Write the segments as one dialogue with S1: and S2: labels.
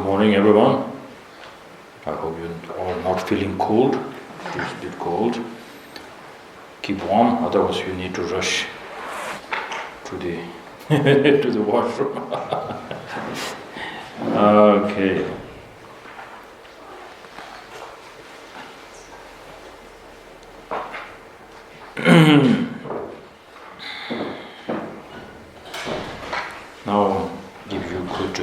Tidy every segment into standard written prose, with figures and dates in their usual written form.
S1: morning, everyone. I hope you're all not feeling cold. It's a bit cold. Keep warm, otherwise you need to rush to the to the washroom. Okay. Now, if you could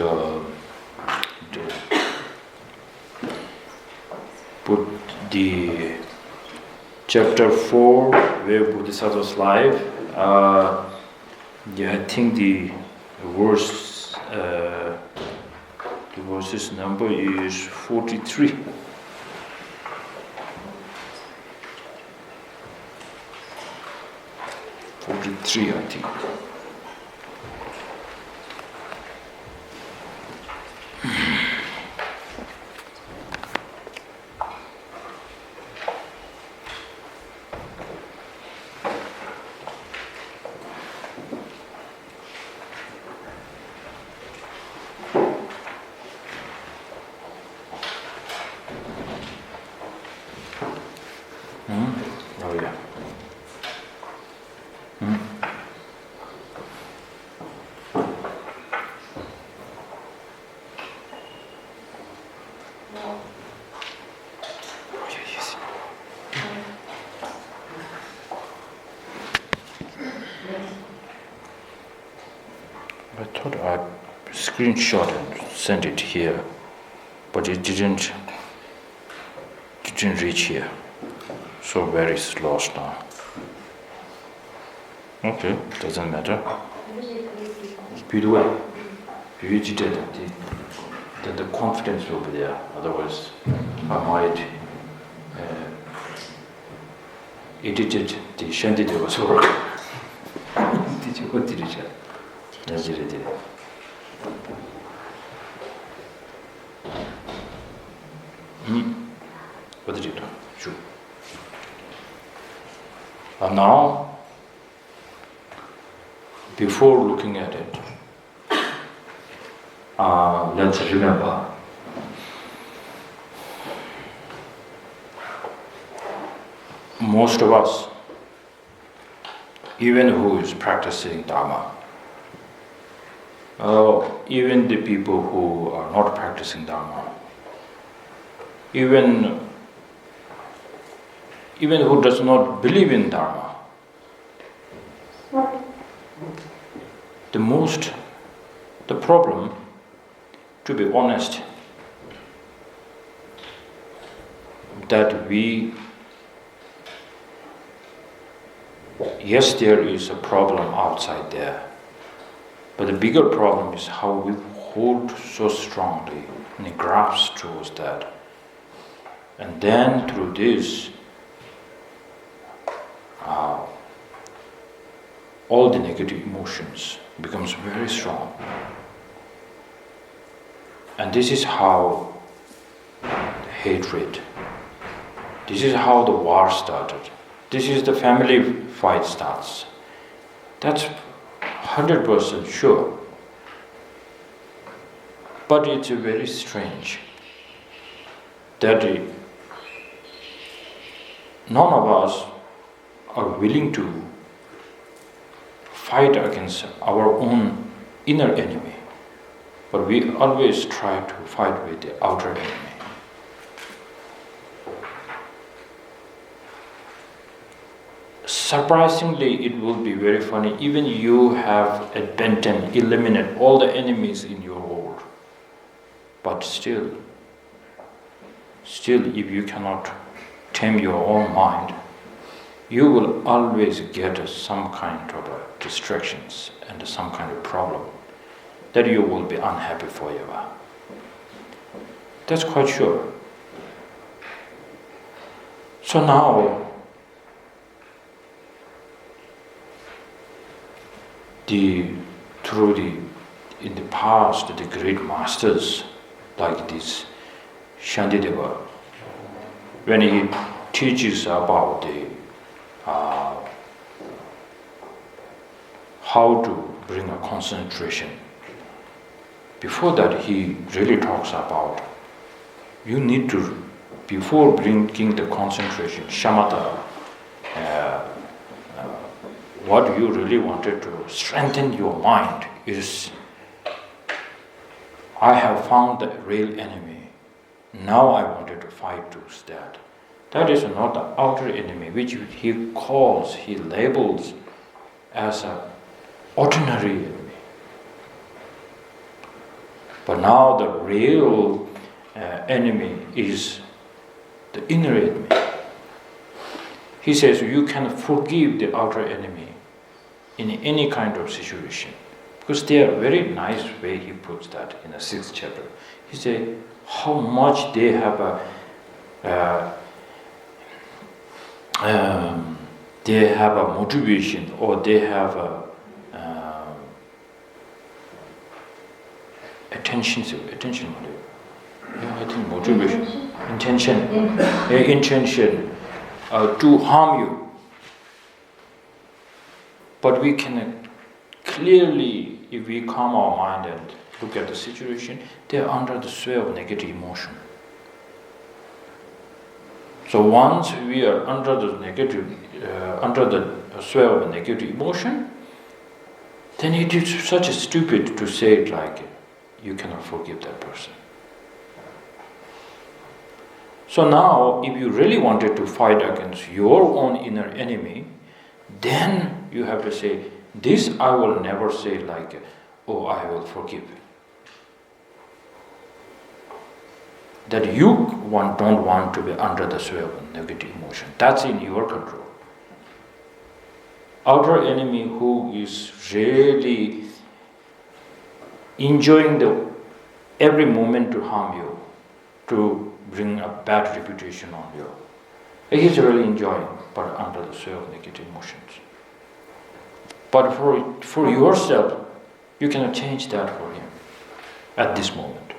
S1: put the chapter 4, where Bodhisattva's life, I think the verse's number is 43. 43, I think. Oh yeah. I thought I screenshot and sent it here, but it didn't reach here. So where is lost now? Okay, doesn't matter. Beautiful. You did it. Then the confidence will be there. Otherwise, I might edit it. The Shanti Deva's work. Did you what did it? Yes, I did. What did you do? Sure. And now, before looking at it, let's remember most of us, even who is practicing Dharma, even the people who are not practicing Dharma, even who does not believe in Dharma, the problem, to be honest, that yes, there is a problem outside there, but the bigger problem is how we hold so strongly and grasp towards that. And then through this, all the negative emotions becomes very strong. And this is how the hatred, this is how the war started. This is the family fight starts. That's 100% sure. But it's very strange that none of us are willing to fight against our own inner enemy, but we always try to fight with the outer enemy. Surprisingly, it will be very funny, even you have at Benton eliminate all the enemies in your world, but still, if you cannot tame your own mind, you will always get some kind of distractions and some kind of problem that you will be unhappy forever. That's quite sure. So now, in the past, the great masters like this Shantideva, when he teaches about how to bring a concentration before that he really talks about you need to, before bringing the concentration, shamatha, what you really wanted to strengthen your mind is, I have found the real enemy. Now I wanted to fight towards that. That is not the outer enemy, which he calls, he labels as an ordinary enemy. But now the real enemy is the inner enemy. He says you can forgive the outer enemy in any kind of situation. Because they are very nice way he puts that in the 6th chapter. He says how much they have a motivation, or they have a attention, yeah, I think motivation, intention to harm you. But we can clearly, if we calm our mind and look at the situation, they are under the sway of negative emotion. So once we are under the sway of a negative emotion, then it is such a stupid to say it like you cannot forgive that person. So now, if you really wanted to fight against your own inner enemy, then you have to say, this I will never say like, oh, I will forgive. That you don't want to be under the sway of negative emotion. That's in your control. Outer enemy who is really enjoying every moment to harm you, to bring a bad reputation on you. He's really enjoying, but under the sway of negative emotions. But for yourself, you cannot change that for him at this moment.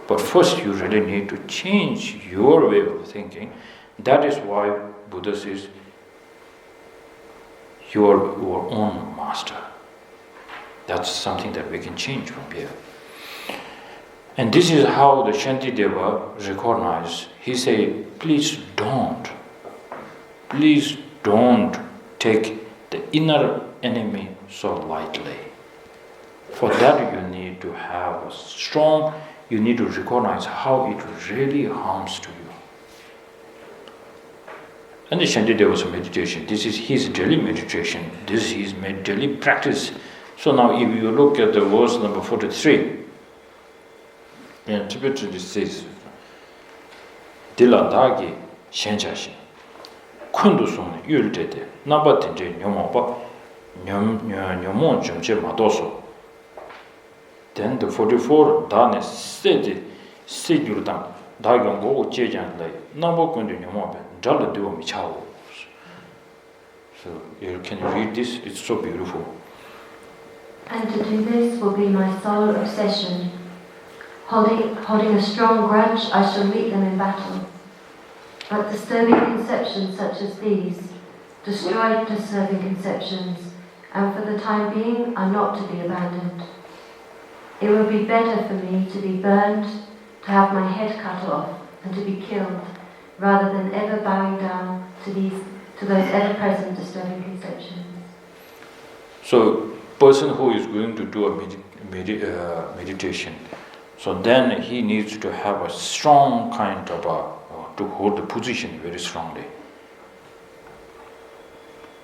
S1: But first you really need to change your way of thinking. That is why Buddha says, you are your own master. That's something that we can change from here. And this is how the Shantideva recognized. He said, please don't take the inner enemy so lightly. For that you need to have a strong, you need to recognize how it really harms to you. And the Shantideva's meditation, this is his daily meditation, this is his daily practice. So now if you look at the verse number 43, in Tibetan it says, Dila dagi shenchashi, kundu sung yultete, nabatinte nyomoba, nyomon jumche madoso. Then the 44, dane sedi, sedyurdam, dagyong gogo jejan lay, nabakundu nyomoba, jala dewa michao. So you can read this, it's so beautiful.
S2: And to do this will be my sole obsession. Holding a strong grudge, I shall meet them in battle. But disturbing conceptions such as these destroy disturbing conceptions, and for the time being are not to be abandoned. It would be better for me to be burned, to have my head cut off, and to be killed, rather than ever bowing down to those ever-present disturbing conceptions.
S1: So, person who is going to do a meditation, so then he needs to have a strong kind of to hold the position very strongly.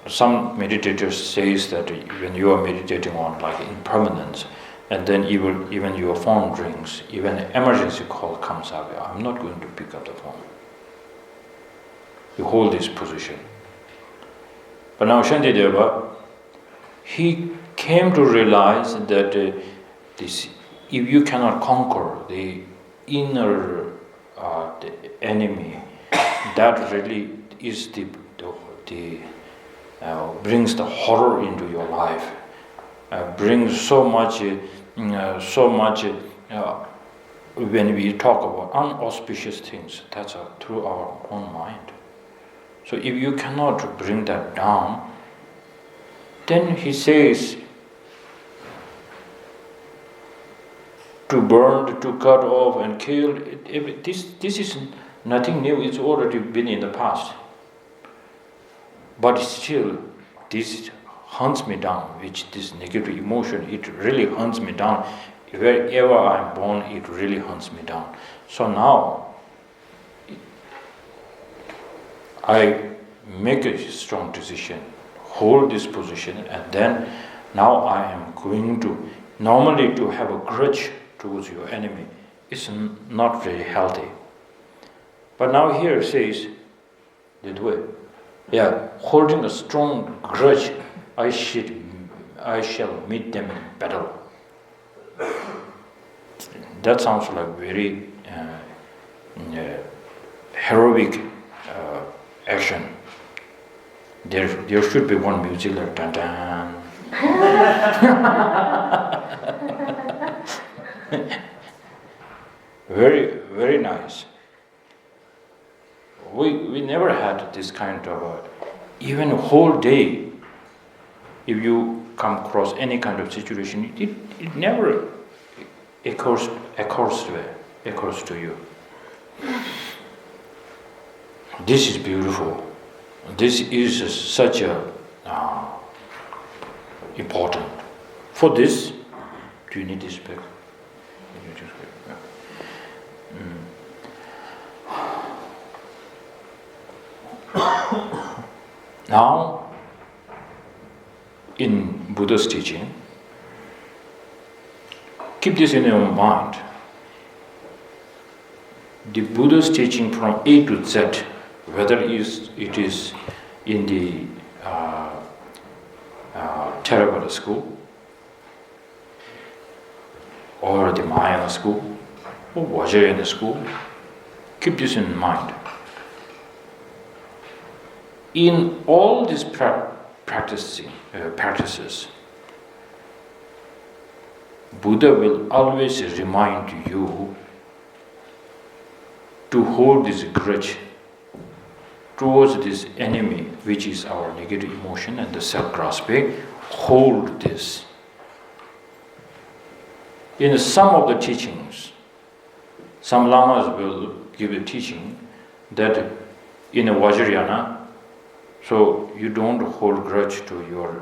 S1: Some meditators says that when you are meditating on like impermanence, and then even your phone rings, even an emergency call comes up, I'm not going to pick up the phone. You hold this position. But now Shantideva, he came to realize that if you cannot conquer the inner the enemy, that really is the brings the horror into your life, brings so much when we talk about unauspicious things, that's through our own mind. So if you cannot bring that down, then he says, to burn, to cut off and kill. This is nothing new. It's already been in the past. But still, this hunts me down, this negative emotion, it really hunts me down. Wherever I'm born, it really hunts me down. So now, I make a strong decision, hold this position, and then now I am going to, normally to have a grudge towards your enemy is not very healthy. But now here it says, holding a strong grudge, I shall meet them in battle. That sounds like very heroic action. There should be one music like dun dun. Very, very nice. We never had this kind of even a whole day. If you come across any kind of situation, it never occurs to you. This is beautiful. This is such a important. For this, do you need this book? Now, in Buddha's teaching, keep this in your mind. The Buddha's teaching from A to Z, whether it is in the Theravada school, or the Mahayana school, or Vajrayana school, keep this in mind. In all these practices, Buddha will always remind you to hold this grudge towards this enemy, which is our negative emotion and the self-grasping. Hold this. In some of the teachings, some lamas will give a teaching that in a Vajrayana, so you don't hold grudge to your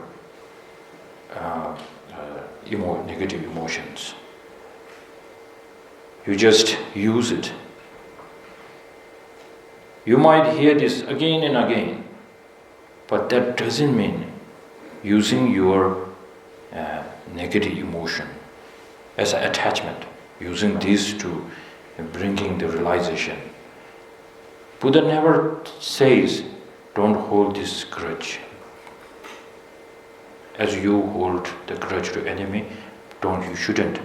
S1: negative emotions. You just use it. You might hear this again and again, but that doesn't mean using your negative emotion as an attachment, using this to bringing the realization. Buddha never says, don't hold this grudge. As you hold the grudge to enemy, you shouldn't.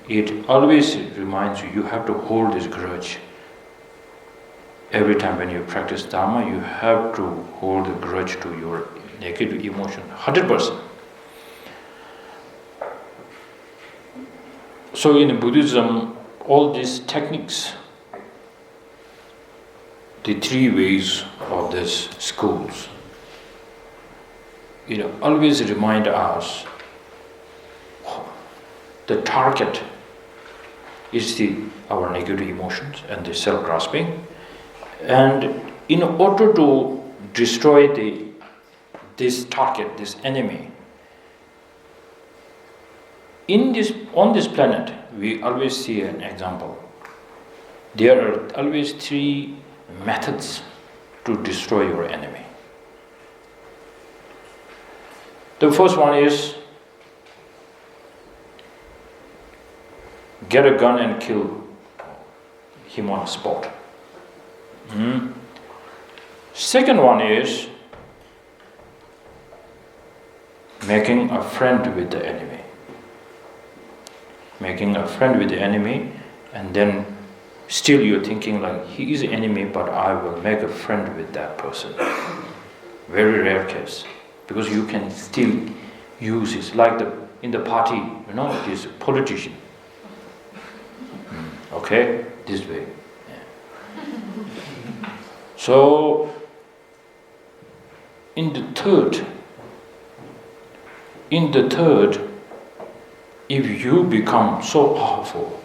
S1: It always reminds you have to hold this grudge. Every time when you practice Dharma, you have to hold the grudge to your negative emotion, 100%. So in Buddhism, all these techniques, the three ways of these schools, always remind us the target is our negative emotions and the self-grasping. And in order to destroy this target, this enemy, on this planet, we always see an example. There are always three methods to destroy your enemy. The first one is get a gun and kill him on the spot. Second one is making a friend with the enemy. Making a friend with the enemy, and then still you're thinking like, he is an enemy, but I will make a friend with that person. Very rare case. Because you can still use it, like in the party, this politician. Okay? This way. Yeah. So, in the third, if you become so powerful,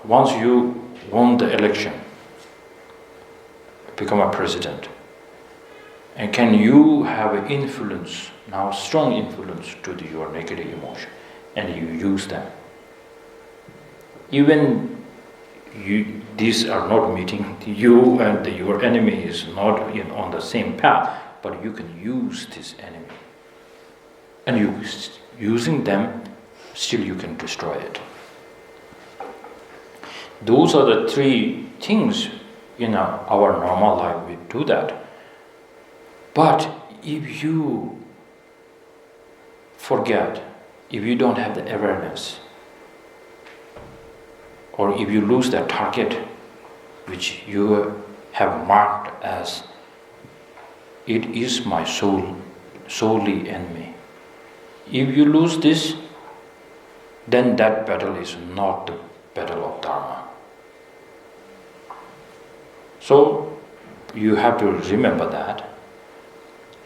S1: once you won the election, become a president, and can you have an influence, now strong influence to your negative emotion, and you use them. Even these are not meeting, you and your enemy is not on the same path, but you can use this enemy. And you using them, still you can destroy it. Those are the three things in our normal life, we do that. But if you forget, if you don't have the awareness, or if you lose that target which you have marked as, it is my solely enemy. If you lose this, then that battle is not the battle of Dharma. So you have to remember that.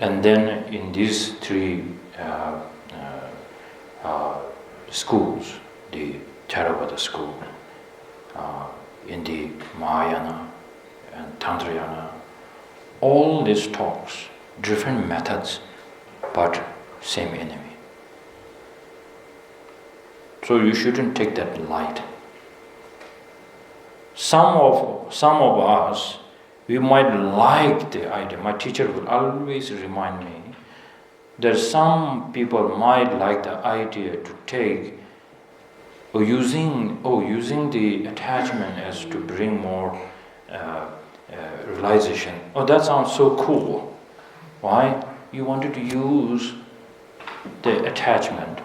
S1: And then in these three schools, the Theravada school, in the Mahayana and Tantrayana, all these talks, different methods, but same enemy. So you shouldn't take that light. Some of us, we might like the idea. My teacher will always remind me that some people might like the idea to take using the attachment as to bring more realization. Oh, that sounds so cool. Why? You wanted to use the attachment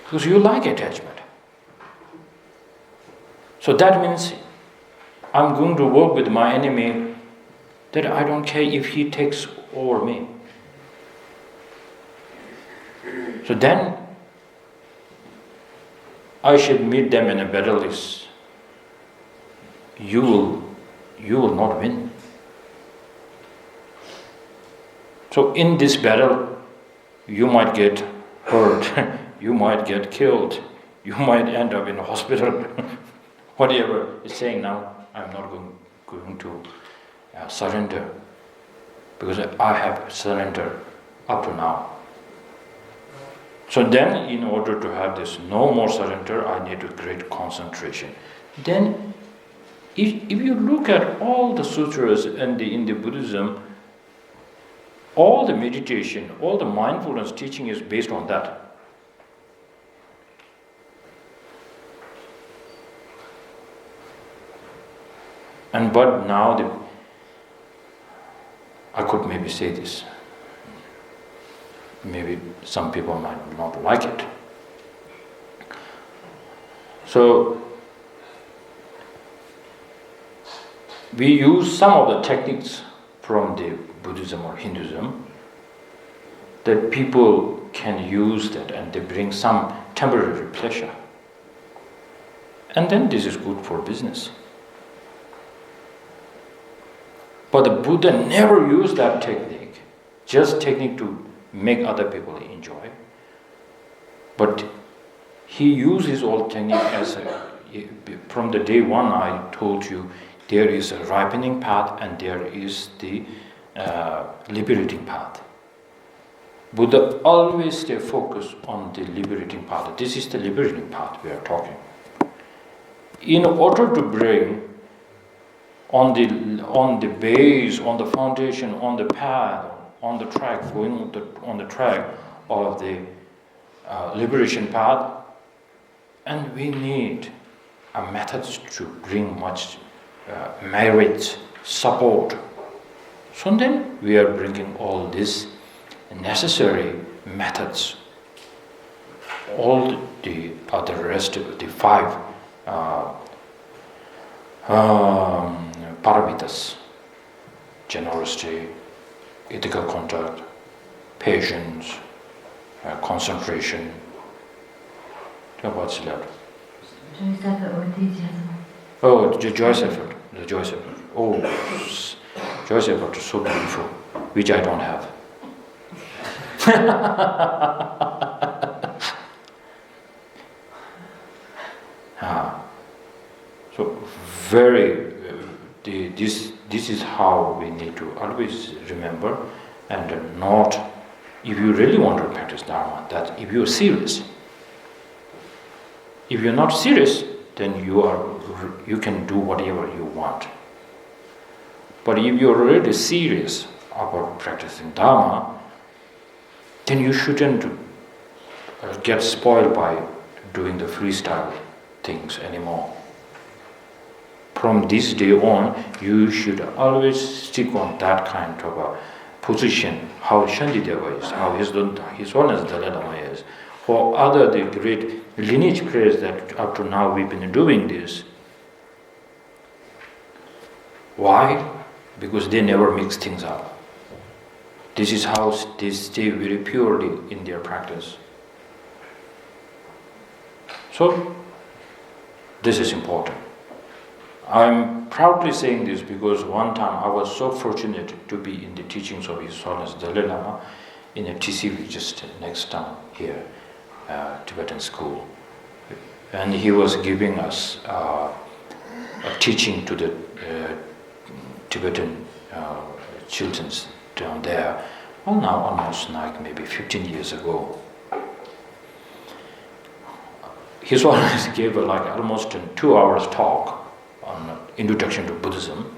S1: because you like attachment. So that means I'm going to work with my enemy, that I don't care if he takes over me. So then I should meet them in a battle list. You will not win. So in this battle, you might get hurt, you might get killed, you might end up in a hospital. Whatever it's saying now, I'm not going to surrender, because I have surrendered up to now. So then, in order to have this no more surrender, I need a great concentration. Then, if you look at all the sutras and in the Buddhism, all the meditation, all the mindfulness teaching is based on that. But now, I could maybe say this. Maybe some people might not like it. So, we use some of the techniques from the Buddhism or Hinduism that people can use that, and they bring some temporary pleasure. And then this is good for business. But the Buddha never used that technique, just technique to make other people enjoy. But he used his old technique as from the day one I told you, there is a ripening path and there is the liberating path. Buddha always stay focused on the liberating path. This is the liberating path we are talking. In order to bring on the base, on the foundation, on the path, on the track, going on the track of the liberation path, and we need a method to bring much merit, support. So then we are bringing all these necessary methods, all the other rest of the 5 paramitas: generosity, ethical conduct, patience, concentration. What's left?
S2: Joyous effort or enthusiasm.
S1: Oh, the joyous effort. The joyous effort. Oh, joyous effort is so beautiful, which I don't have. very, this is how we need to always remember, and not, if you really want to practice Dharma, that if you're serious. If you're not serious, then you can do whatever you want. But if you're really serious about practicing Dharma, then you shouldn't get spoiled by doing the freestyle things anymore. From this day on, you should always stick on that kind of a position, how Shantideva is, how His Holiness Dalai Lama is, or other the great lineage prayers that up to now we've been doing this. Why? Because they never mix things up. This is how they stay very purely in their practice. So, this is important. I'm proudly saying this because one time I was so fortunate to be in the teachings of His Holiness Dalai Lama in a TCV just next town here, Tibetan school. And he was giving us a teaching to the Tibetan children down there, well now almost like maybe 15 years ago. His Holiness gave almost a 2 hours talk on introduction to Buddhism,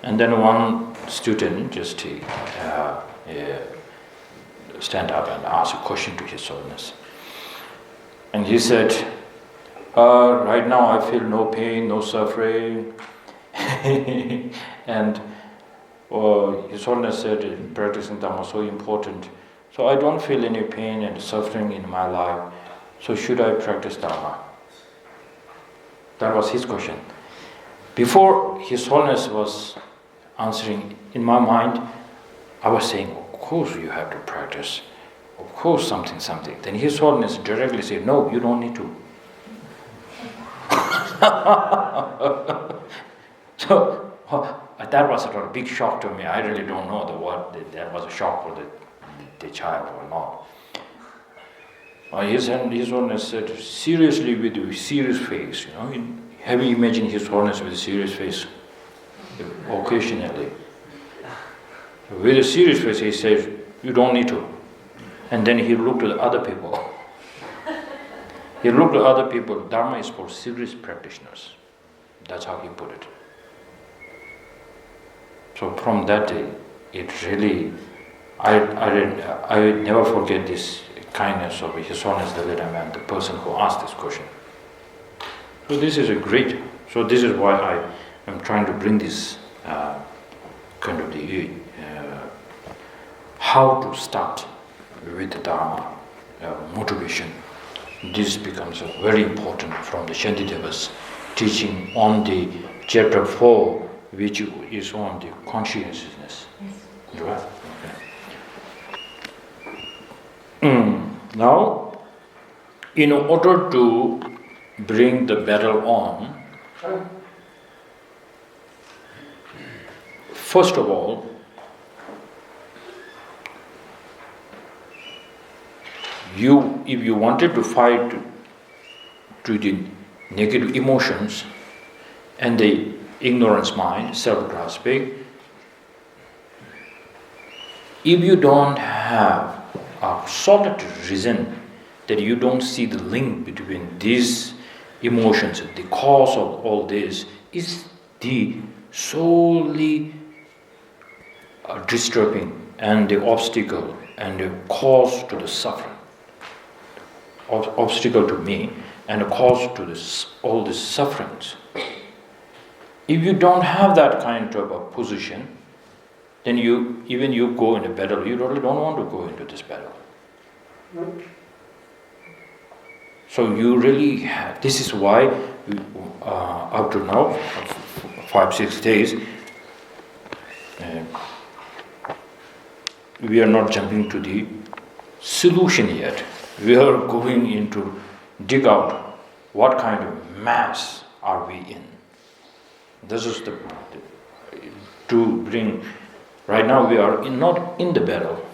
S1: and then one student just stand up and ask a question to His Holiness. And he said, right now I feel no pain, no suffering. And His Holiness said, practicing Dhamma is so important. So I don't feel any pain and suffering in my life. So should I practice Dhamma? That was his question. Before His Holiness was answering, in my mind, I was saying, of course you have to practice. Of course something. Then His Holiness directly said, no, you don't need to. So that was a big shock to me. I really don't know that was a shock for the child or not. His Holiness said, seriously with a serious face, have you imagined His Holiness with a serious face? Occasionally. With a serious face he says, you don't need to. And then he looked at other people. Dharma is for serious practitioners. That's how he put it. So from that day, it really, I never forget this kindness of His Holiness Dalai Lama and the person who asked this question. So this is this is why I am trying to bring this kind of how to start with the Dharma motivation. This becomes very important from the Shantideva's teaching on the chapter 4, which is on the conscientiousness. Yes. Right? Okay. Now, in order to bring the battle on, first of all, if you wanted to fight to the negative emotions and the ignorance mind, self-grasping, if you don't have a solid reason that you don't see the link between these emotions, the cause of all this is the solely disturbing and the obstacle and the cause to the suffering. Obstacle to me and a cause to all these sufferings. If you don't have that kind of a position, then you go in a battle, you really don't want to go into this battle. So you really have, this is why up to now, 5-6 days, we are not jumping to the solution yet. We are going into dig out what kind of mass are we in. This is to bring. Right now we are not in the battle.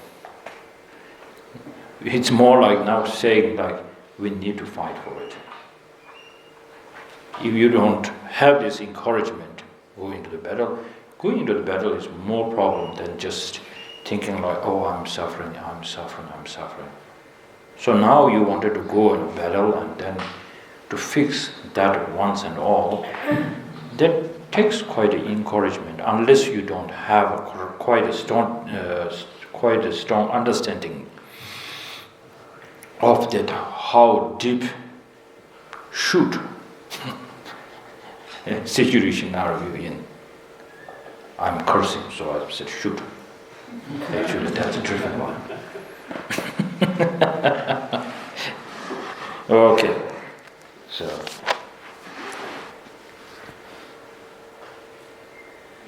S1: It's more like now saying like we need to fight for it. if you don't have this encouragement, go into the battle. Going into the battle is more problem than just thinking like, oh, I'm suffering. So now you wanted to go in battle and then to fix that once and all, that takes quite an encouragement, unless you don't have quite a strong understanding of that, how deep should situation are you in. I'm cursing, so I said should. Actually, that's a different one. Okay,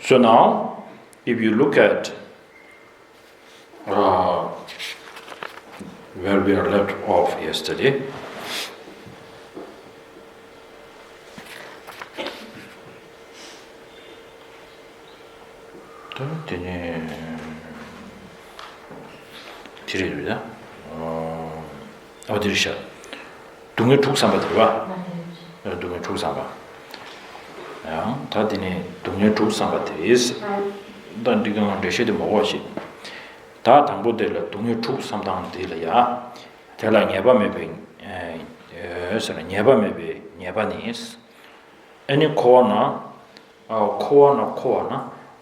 S1: so now, if you look at where we are left off yesterday, 어디리샤 동네 축산바 들어와. 동네 축산바. 야, 다디네 동네 축산바 되스. 단 디가 레셰데 먹어시. 다 당보들 동네 축산당 되려야. 제가 녀바메베 에서는 녀바메베 녀바니스. 아니 코어나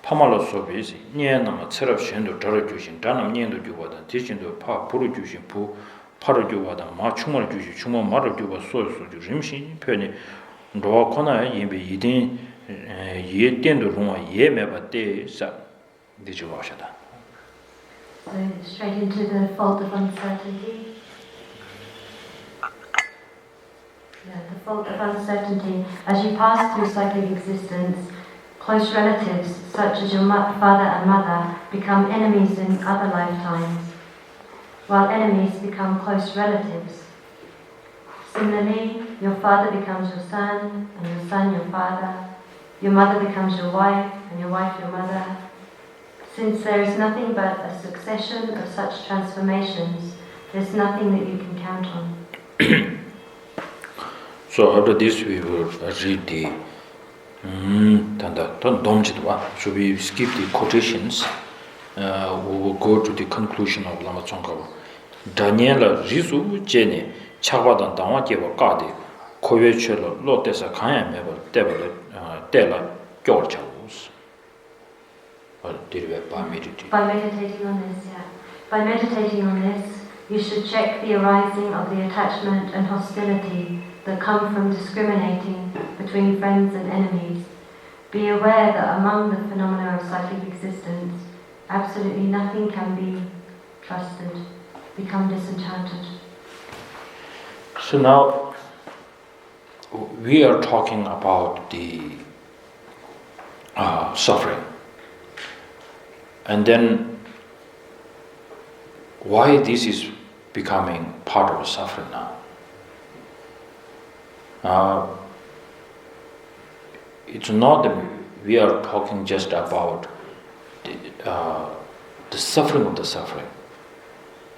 S1: 파말로 소비지 녀나마 체럽 신도 저러 주신 다는 녀도 주거든 대신도 파 부르 주신 부 파를 주거든 마 충을 주시 충만 말을 주고 소소주 림신 편이 로코나 예비 이딘 예된도 로마 예매바데 사 되죠 와셔다.
S2: So straight into the fault of uncertainty. Yeah, the fault of uncertainty. As you pass through cyclic existence, close relatives, such as your father and mother, become enemies in other lifetimes, while enemies become close relatives. Similarly, your father becomes your son, and your son your father. Your mother becomes your wife, and your wife your mother. Since there is nothing but a succession of such transformations, there's nothing that you can count on.
S1: So after this we will read the so we skip the quotations. We will go to the conclusion of Lama Tsongkhapa. Daniela Risu Jene Chagwadan Dangwa Jeva Kade Kowe Chelo Lotesa Kanya Meba Dela Gyorchavus.
S2: By meditating on this, yeah. By meditating on this, you should check the arising of the attachment and hostility that come from discriminating between friends and enemies. Be aware that among the phenomena of cyclic existence, absolutely nothing can be trusted. Become disenchanted.
S1: So now we are talking about the suffering. And then why this is becoming part of suffering now? It's not that we are talking just about the suffering of the suffering.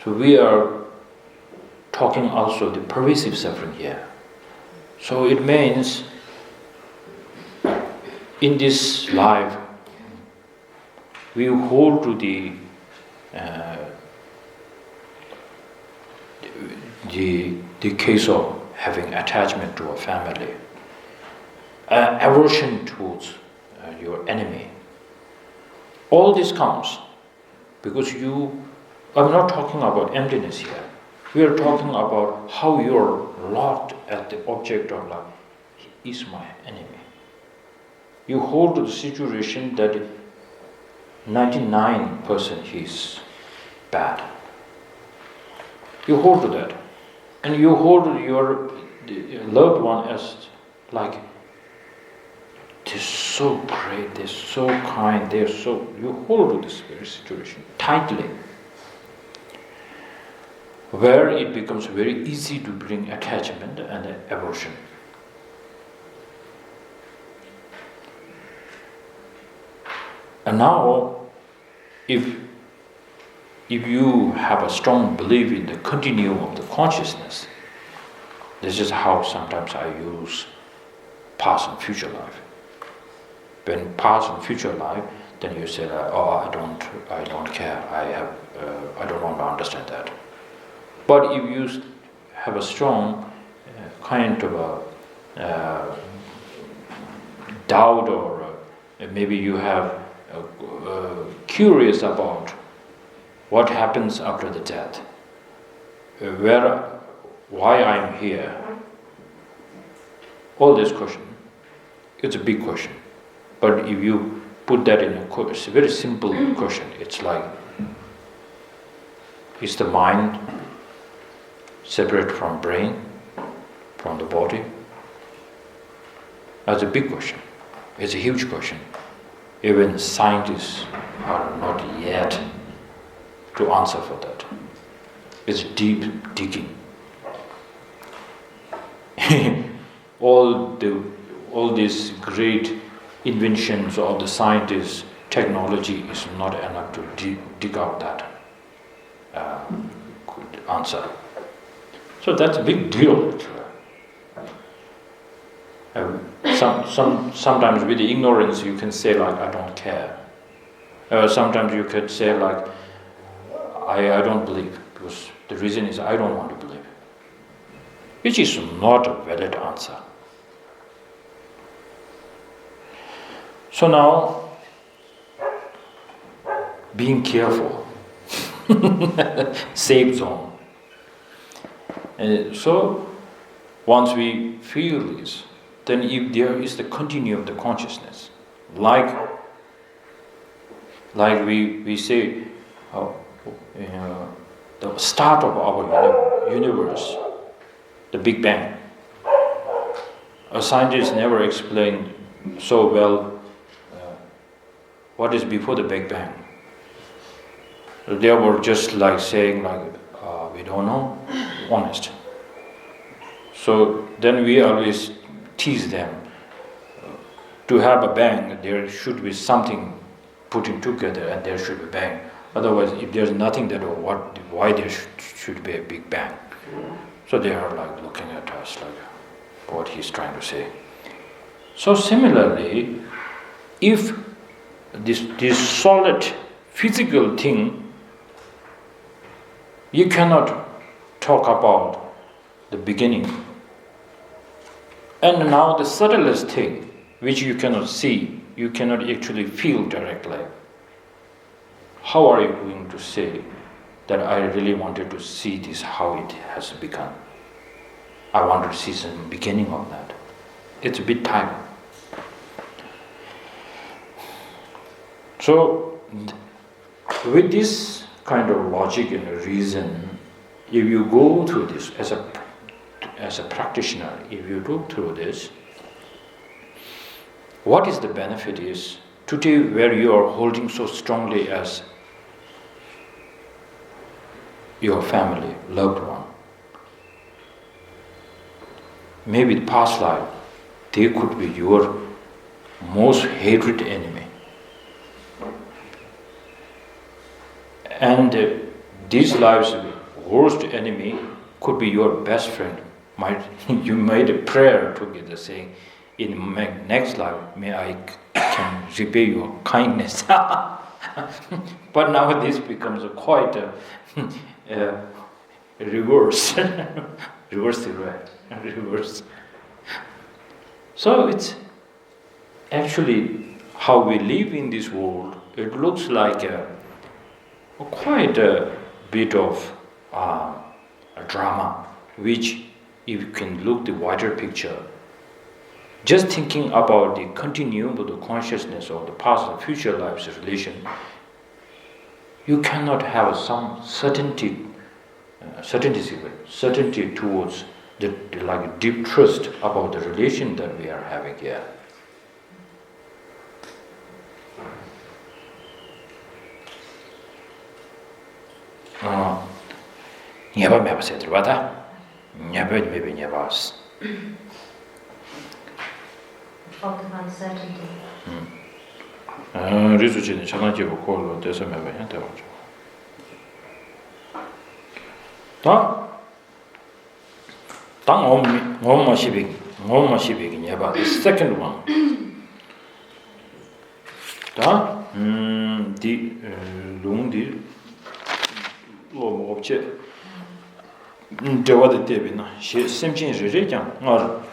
S1: So we are talking also the pervasive suffering here. So it means in this life we hold to the case of having attachment to a family, aversion towards your enemy. All this comes because I'm not talking about emptiness here. We are talking about how you are locked at the object of life. He is my enemy. You hold to the situation that 99% he is bad. You hold to that. And you hold your loved one as like, they're so great, they're so kind, you hold to this very situation tightly, where it becomes very easy to bring attachment and aversion. And now, if you have a strong belief in the continuum of the consciousness, this is how sometimes I use past and future life. When past and future life, then you say, "Oh, I don't care. I don't want to understand that." But if you have a strong kind of a doubt, or maybe you have curious about what happens after the death, why I'm here, all this question, it's a big question. But if you put that in it's a very simple question. It's like, is the mind separate from brain, from the body? That's a big question. It's a huge question. Even scientists are not yet to answer for that. It's deep digging. all these great inventions of the scientists, technology is not enough to dig out that good answer. So that's a big deal. Sometimes with the ignorance you can say like, I don't care. Sometimes you could say like, I don't believe, because the reason is I don't want to believe. Which is not a valid answer. So now, being careful, safe zone. So once we feel this, then if there is the continuum of the consciousness, like we say, the start of our universe, the Big Bang. A scientist never explained so well what is before the Big Bang. They were just like saying like, we don't know, honest. So then we always tease them. To have a bang, there should be something putting together and there should be a bang. Otherwise, if there's nothing, then why there should be a Big Bang? So they are like looking at us like what he's trying to say. So similarly, if this solid physical thing, you cannot talk about the beginning. And now the subtlest thing, which you cannot see, you cannot actually feel directly. How are you going to say that I really wanted to see this, how it has begun? I wanted to see some beginning of that. It's a bit time. So, with this kind of logic and reason, if you go through this as a practitioner, if you go through this, what is the benefit is, today where you are holding so strongly as your family, loved one, maybe the past life, they could be your most hated enemy. And these lives' worst enemy could be your best friend. You made a prayer together saying, in my next life, may I can repay your kindness. But now this becomes quite a reverse. Reverse. So it's actually how we live in this world. It looks like quite a bit of a drama, which if you can look the wider picture, just thinking about the continuum of the consciousness of the past and future lives relation, you cannot have some certainty towards the like deep trust about the relation that we are having here. Nyeba meba setru bata, nyeba maybe nyebas.
S2: Fault of uncertainty.
S1: Rizuchi chanaji bukolo desa meba yante wajo. Ta tang om ma shibing The second one. Da di lung di lo mo obje dewa de debi na she semjin re jang ngar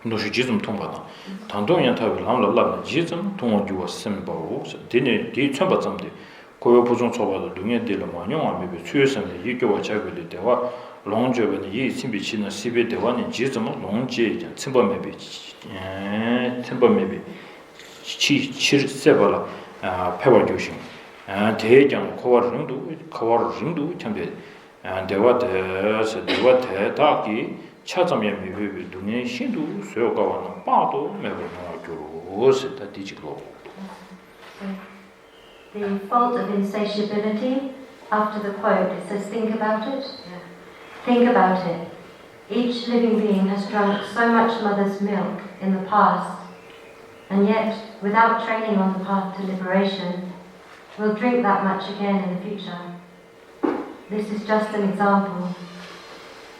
S1: no shi jizum tong ba tang dong yan ta lam la la jizum tong ju wa sem ba wo de ne di chon ba zam de ko yo bu zong cho ba de lung ye de le ma nyong a me be chue sem de yi ge wa cha ge de dewa long je be yi sim bi chi na si be dewa ni jizum long je jang sim ba me be sim ba me be 치 치르세발라 페버 조신 대장 코와르릉도 참베 대와테 다기 차점에 미비 눈에 신도 소요가와는 빠도 매버나 교로스다 디지로.
S2: The fault of insatiability, after the quote, it says, think about it. Think about it. Each living being has drunk so much mother's milk in the past, and yet, without training on the path to liberation, will drink that much again in the future. This is just an example.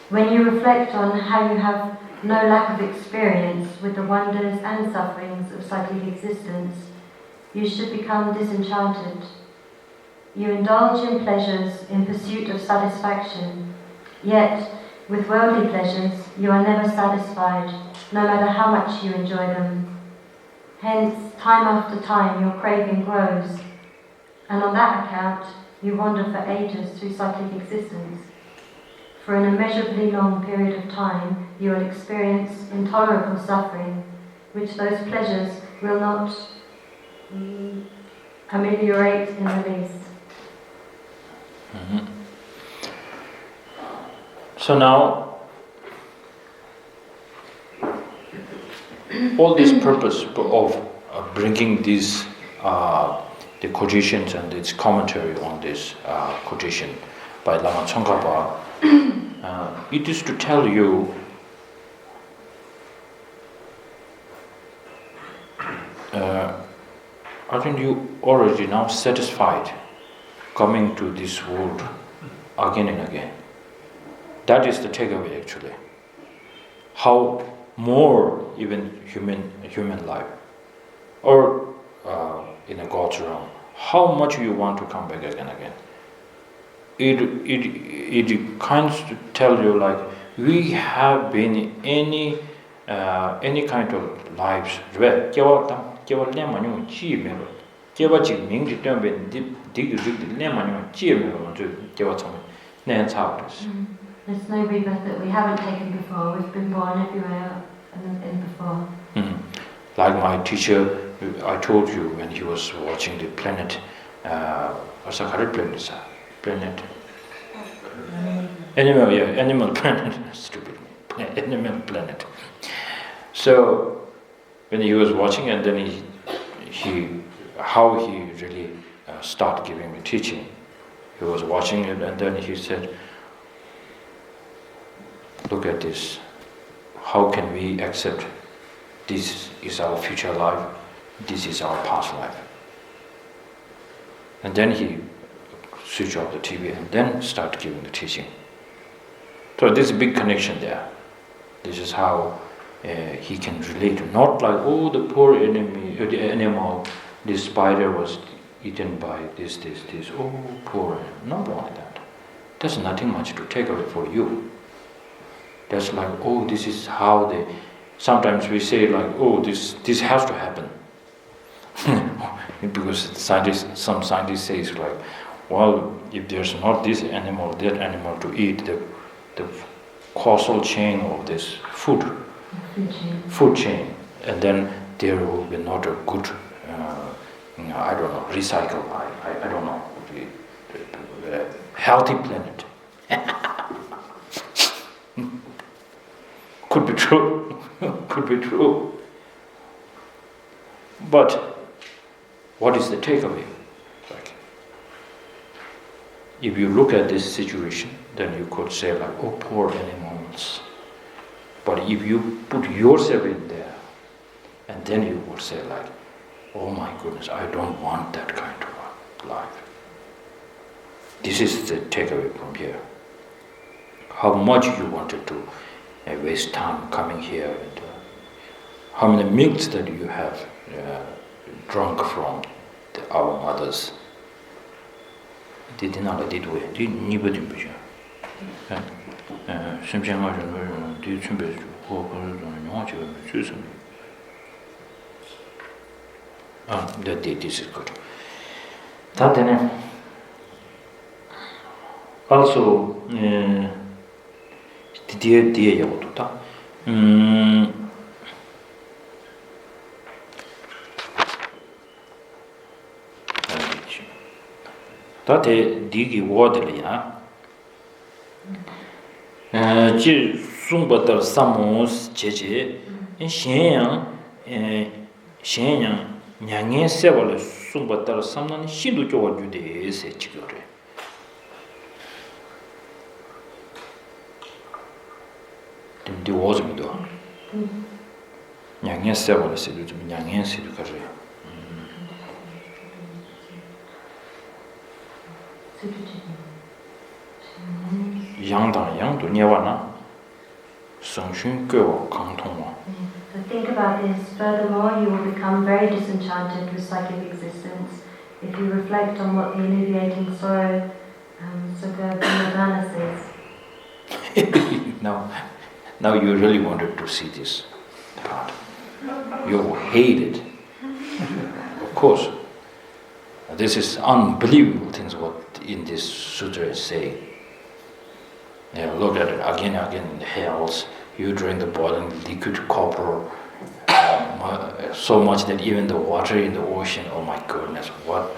S2: When you reflect on how you have no lack of experience with the wonders and sufferings of cyclic existence, you should become disenchanted. You indulge in pleasures in pursuit of satisfaction, yet, with worldly pleasures, you are never satisfied, no matter how much you enjoy them. Hence, time after time, your craving grows, and on that account, you wander for ages through cyclic existence. For an immeasurably long period of time, you will experience intolerable suffering, which those pleasures will not ameliorate in release.
S1: Mm-hmm. So now, all this purpose of bringing these the quotations and its commentary on this quotation by Lama Tsongkhapa, it is to tell you aren't you already now satisfied coming to this world again and again? That is the takeaway actually. How more even human life, or in a God's realm, how much you want to come back again and again. It kind of tell you like we have been in any kind of lives.
S2: There's no rebirth that we haven't taken before. We've been born everywhere and before.
S1: Like my teacher, I told you when he was watching the planet, animal planet, stupid, animal planet. So when he was watching, and then how he really started giving me teaching. He was watching it, and then he said, look at this. How can we accept this is our future life, this is our past life? And then he switched off the TV and then started giving the teaching. So there's a big connection there. This is how he can relate. Not like, oh, the poor animal, this spider was eaten by this, oh, poor. Not like that. There's nothing much to take away for you. That's like, oh, this is how they... Sometimes we say like, oh, this has to happen. Because some scientists say it's like, well, if there's not this animal, that animal to eat, the causal chain of this food chain, and then there will be not a good, I don't know, recycle, I don't know, healthy planet. Could be true, could be true. But what is the takeaway? Like, if you look at this situation, then you could say like, oh, poor animals. But if you put yourself in there, and then you would say like, oh my goodness, I don't want that kind of life. This is the takeaway from here. How much you wanted to waste time coming here and how many milks that you have drunk from our mothers. Did not did we? Did nobody push? Something I don't know. Did you best? Oh, I don't know. That this is good. That then also the yagoto. Tate digi wadli ya. Ji sumbatar samos cheche shenyang nyangye sewala sumbatar samnani shindu chowa jude se chigore. Di wozmido. Nyangye sewala se du nyangye se du kare. Yang dang yang du nyewa na sangshun gewa kangtong wa.
S2: So think about this. Furthermore, you will become very disenchanted with psychic existence if you reflect on what the alleviating sorrow Sukha Vimadana says.
S1: Now you really wanted to see this part. You hate it. Of course. This is unbelievable things what in this sutra is saying. Look at it again and again in the hells. You drink the boiling liquid copper so much that even the water in the ocean, oh my goodness, what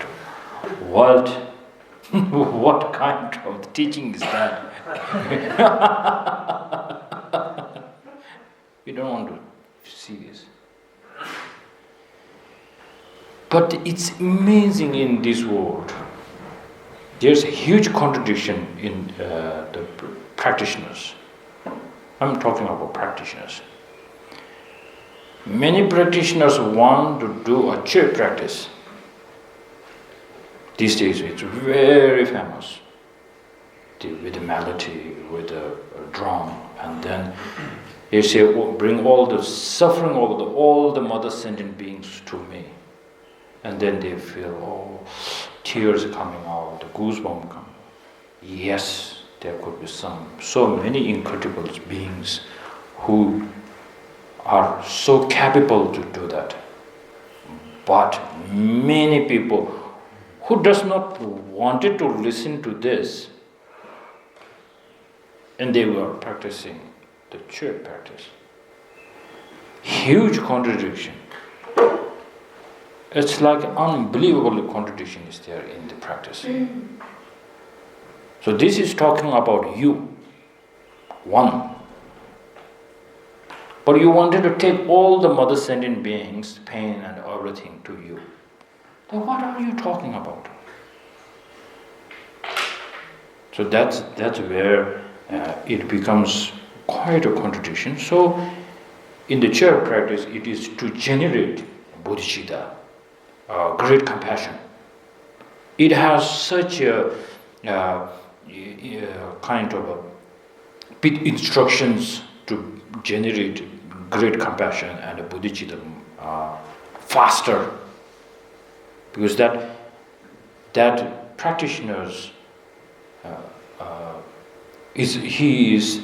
S1: what kind of teaching is that? We don't want to see this. But it's amazing in this world. There's a huge contradiction in the practitioners. I'm talking about practitioners. Many practitioners want to do a chair practice. These days it's very famous. With the melody, with the drum, and then they say, bring all the suffering, all the mother sentient beings to me. And then they feel, tears coming out, the goosebumps come. Yes, there could be so many incredible beings who are so capable to do that. But many people who does not wanted to listen to this, and they were practicing the church practice. Huge contradiction. It's like unbelievable contradiction is there in the practice. So this is talking about you, one. But you wanted to take all the mother sentient beings, pain and everything to you. Then what are you talking about? So that's where it becomes quite a contradiction. So in the chair practice, it is to generate bodhicitta, great compassion. It has such a kind of bit instructions to generate great compassion and a bodhicitta faster, because that practitioners is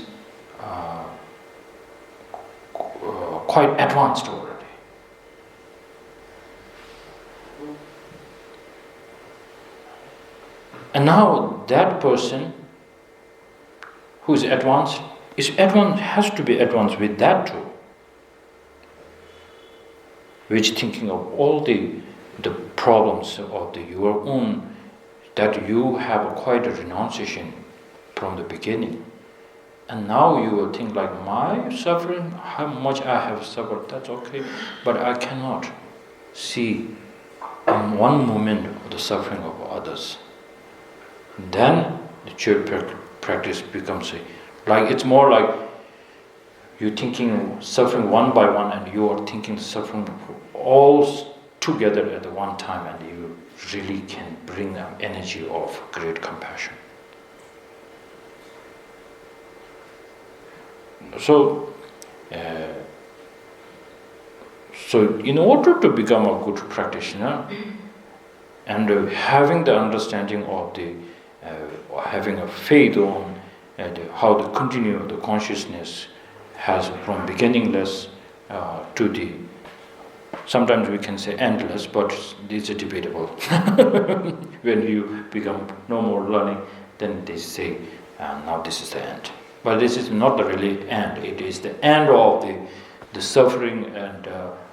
S1: quite advanced already. And now that person who is advanced has to be advanced with that too, which thinking of all the problems of your own, that you have quite a renunciation from the beginning. And now you will think like, my suffering, how much I have suffered, that's okay, but I cannot see in one moment the suffering of others. Then the church practice becomes it's more like you're thinking suffering one by one, and you are thinking suffering all together at the one time, and you really can bring an energy of great compassion. So So in order to become a good practitioner and having the understanding of the having a faith on how to continue the consciousness has from beginningless to the, sometimes we can say endless, but it's debatable. When you become no more learning, then they say, now this is the end. But this is not the really end. It is the end of the suffering and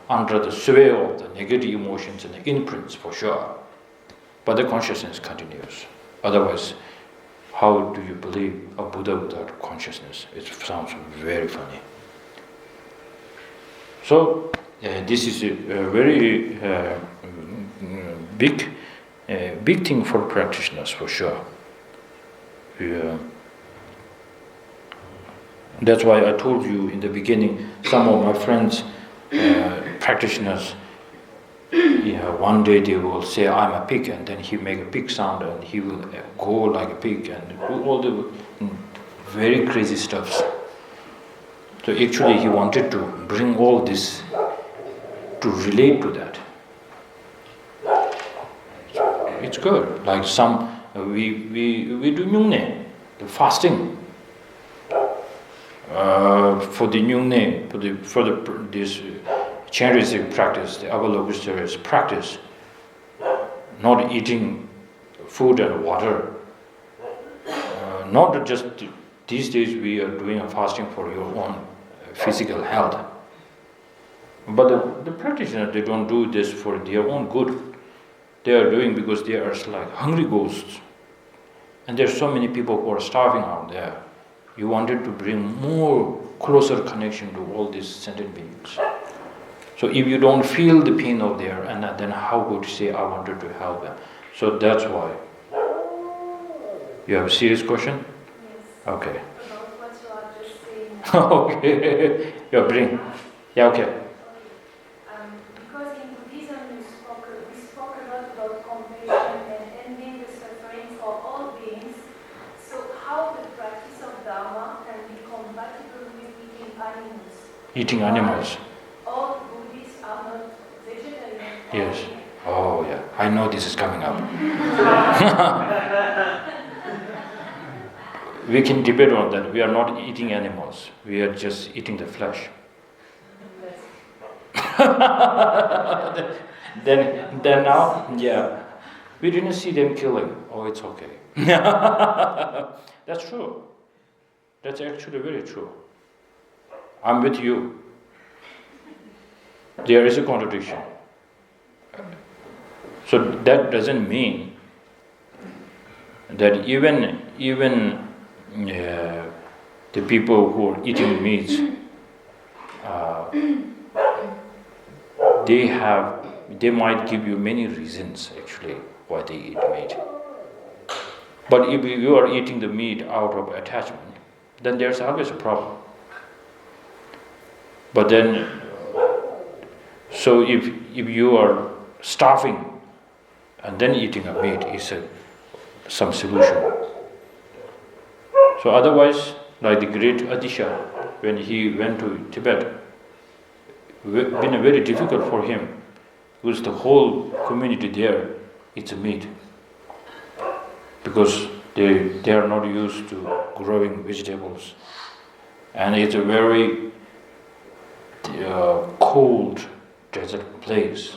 S1: under the sway of the negative emotions and the imprints, for sure. But the consciousness continues. Otherwise, how do you believe a Buddha without consciousness? It sounds very funny. So this is a very big thing for practitioners, for sure. That's why I told you in the beginning, some of my friends, practitioners, one day they will say, I'm a pig, and then he make a pig sound, and he will go like a pig, and do all the very crazy stuffs. So actually he wanted to bring all this to relate to that. It's good. Like some, we do nyungne, the fasting. For the nyungne, for this Chenrezig practice, the Avalokiteshvara's practice, not eating food and water. Not just these days we are doing a fasting for your own physical health. But the practitioners, they don't do this for their own good. They are doing because they are like hungry ghosts. And there are so many people who are starving out there. You wanted to bring more closer connection to all these sentient beings. So if you don't feel the pain of there, and then how could you say, I wanted to help them? So that's why. You have a serious question?
S3: Yes.
S1: Okay.
S3: About what you are just saying.
S1: Okay. Yeah, bring. Yeah, okay.
S3: Because in Buddhism we spoke a lot about compassion and ending the suffering for all beings. So how the practice of Dharma can be compatible with eating animals?
S1: Eating animals.
S3: All Buddhists are not vegetarian.
S1: Yes. Oh, yeah. I know this is coming up. We can debate on that. We are not eating animals. We are just eating the flesh. then now, yeah. We didn't see them killing. Oh, it's okay. That's true. That's actually very true. I'm with you. There is a contradiction. So that doesn't mean that even the people who are eating meats, they might give you many reasons actually why they eat meat. But if you are eating the meat out of attachment, then there's always a problem. But then, so if you are starving and then eating a meat is some solution. So otherwise, like the great Adisha, when he went to Tibet, been very difficult for him because the whole community there eats meat because they are not used to growing vegetables, and it's a very cold desert place.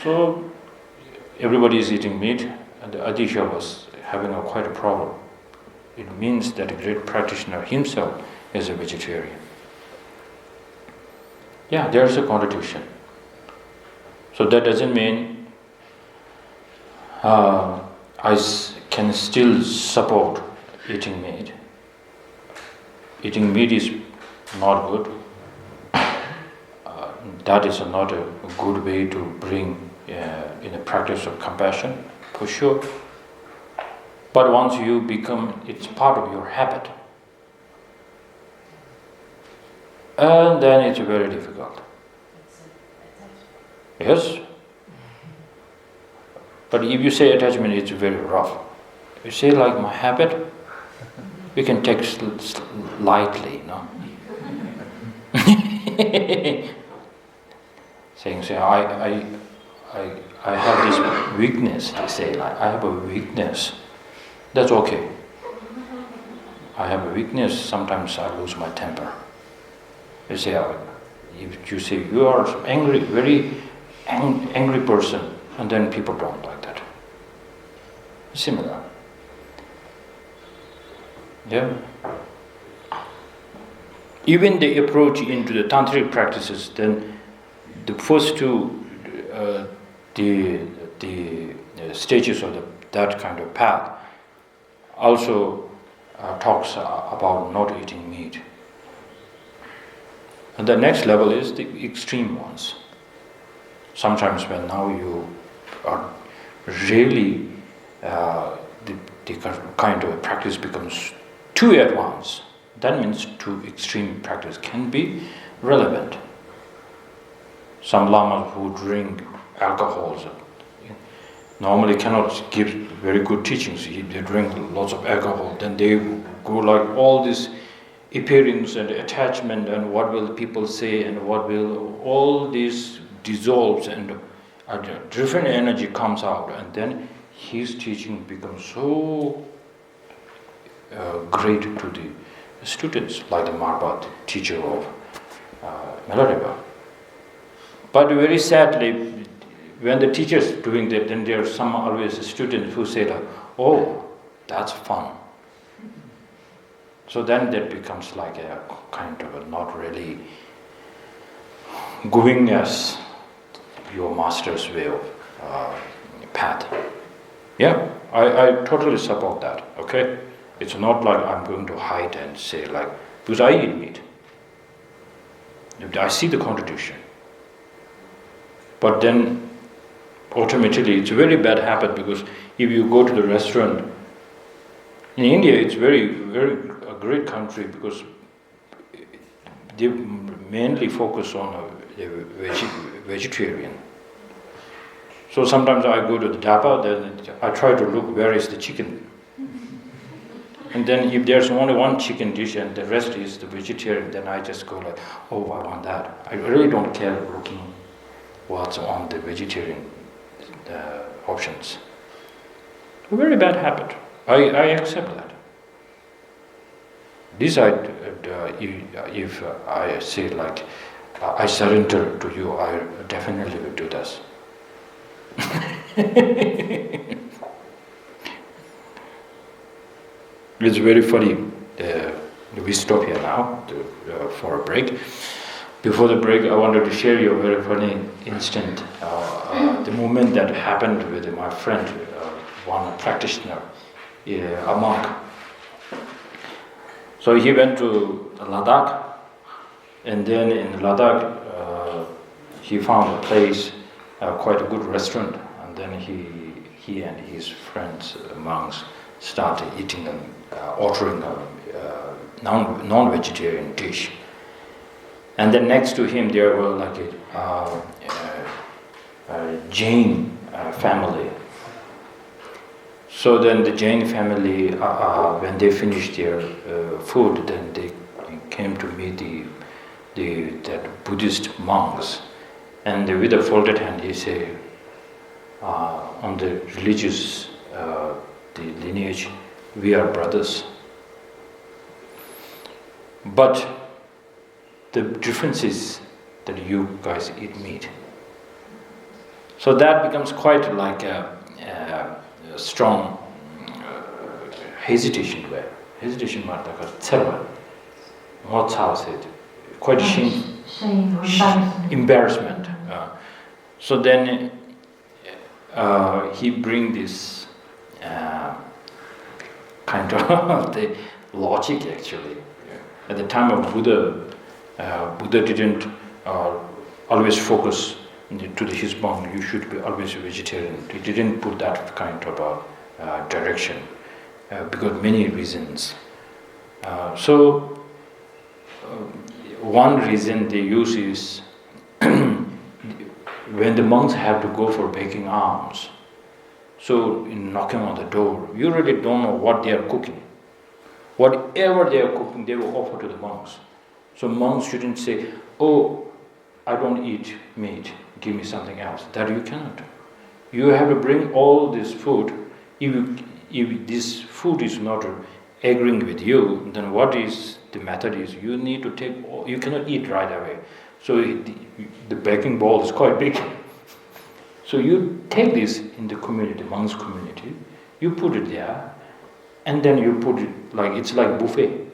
S1: So everybody is eating meat, and the Adisha was having quite a problem. It means that a great practitioner himself is a vegetarian. Yeah, there's a contradiction. So that doesn't mean I can still support eating meat. Eating meat is not good. That is not a good way to bring in a practice of compassion, for sure. But once you become, it's part of your habit. And then it's very difficult. Yes? But if you say attachment, it's very rough. You say like my habit, we can take lightly, no? saying, I have this weakness. They say, like, I have a weakness. That's okay. I have a weakness. Sometimes I lose my temper. They say, if you say you are angry, very angry person, and then people don't like that. Similar. Yeah. Even the approach into the tantric practices, then the first two, the stages of that kind of path, also talks about not eating meat. And the next level is the extreme ones. Sometimes when now you are really, the kind of practice becomes too advanced, that means too extreme practice can be relevant. Some lamas who drink alcohols normally cannot give very good teachings. They drink lots of alcohol, then they go like all this appearance and attachment and what will people say and what will, all this dissolves and a different energy comes out, and then his teaching becomes so great to the students, like the Marbat teacher of Milarepa. But very sadly, when the teacher is doing that, then there are some always students who say like, oh, that's fun. So then that becomes like a kind of a not really going as your master's way of path. Yeah, I totally support that, okay? It's not like I'm going to hide and say like, because I eat meat. I see the contradiction. But then automatically it's a very bad habit, because if you go to the restaurant, in India it's very a great country because they mainly focus on vegetarian. So sometimes I go to the dhaba, then I try to look where is the chicken. And then if there's only one chicken dish and the rest is the vegetarian, then I just go like, oh, I want that. I really don't care looking what's on the vegetarian options. A very bad habit. I accept that. This if I say like, I surrender to you, I definitely will do this. It's very funny. We stop here now for a break. Before the break, I wanted to share you a very funny instant. The moment that happened with my friend, one practitioner, a monk. So he went to Ladakh, and then in Ladakh, he found a place, quite a good restaurant, and then he and his friends, monks, started eating and ordering a non-vegetarian dish. And then next to him there were like a Jain family. So then the Jain family, when they finished their food, then they came to meet that Buddhist monks. And with a folded hand, he said, on the religious the lineage, we are brothers. But the difference is that you guys eat meat. So that becomes quite like a strong hesitation there. Hesitation martaka tserva. What's how said? Quite shame or embarrassment. So then he bring this kind of the logic actually. At the time of Buddha, Buddha didn't always focus to his monk, you should be always a vegetarian. He didn't put that kind of direction because many reasons. One reason they use is when the monks have to go for begging alms. So in knocking on the door, you really don't know what they are cooking. Whatever they are cooking, they will offer to the monks. So monks shouldn't say, oh, I don't eat meat. give me something else. That you cannot. You have to bring all this food. If this food is not agreeing with you, then what is the method is you need to take, you cannot eat right away. So the begging bowl is quite big. So you take this in the community, monks community, you put it there, and then you put it it's like buffet.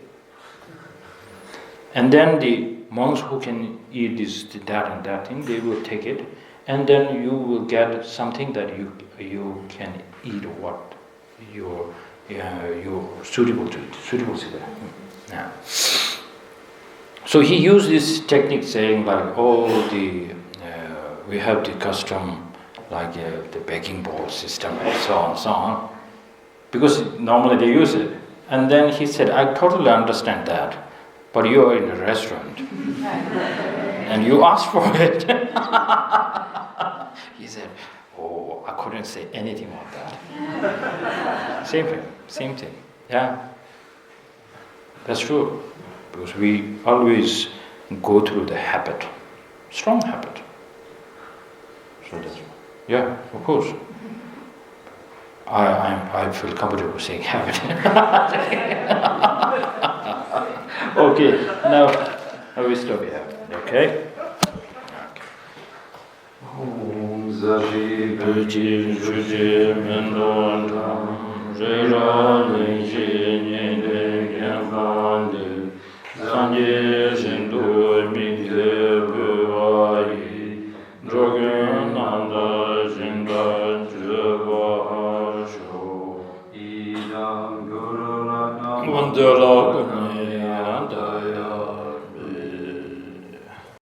S1: And then the monks who can eat this, that and that thing, they will take it, and then you will get something that you can eat what you're suitable to eat, suitable to that. Yeah. So he used this technique saying we have the custom the begging bowl system and so on, because normally they use it. And then he said, I totally understand that, but you are in a restaurant and you asked for it. He said, oh, I couldn't say anything about that. Same thing. Yeah, that's true. Because we always go through the habit, strong habit. So that's, yeah, of course. I feel comfortable saying habit. Okay, now we stop here. Okay? Om Zashi Puji Shuji Mendon Tam Zera Lenshi Nyende Gyambande Sanje Shindu Mikhe Buwayi Drogen Nanda Shinda Jeva Sho Idam Guru Rakam Vandala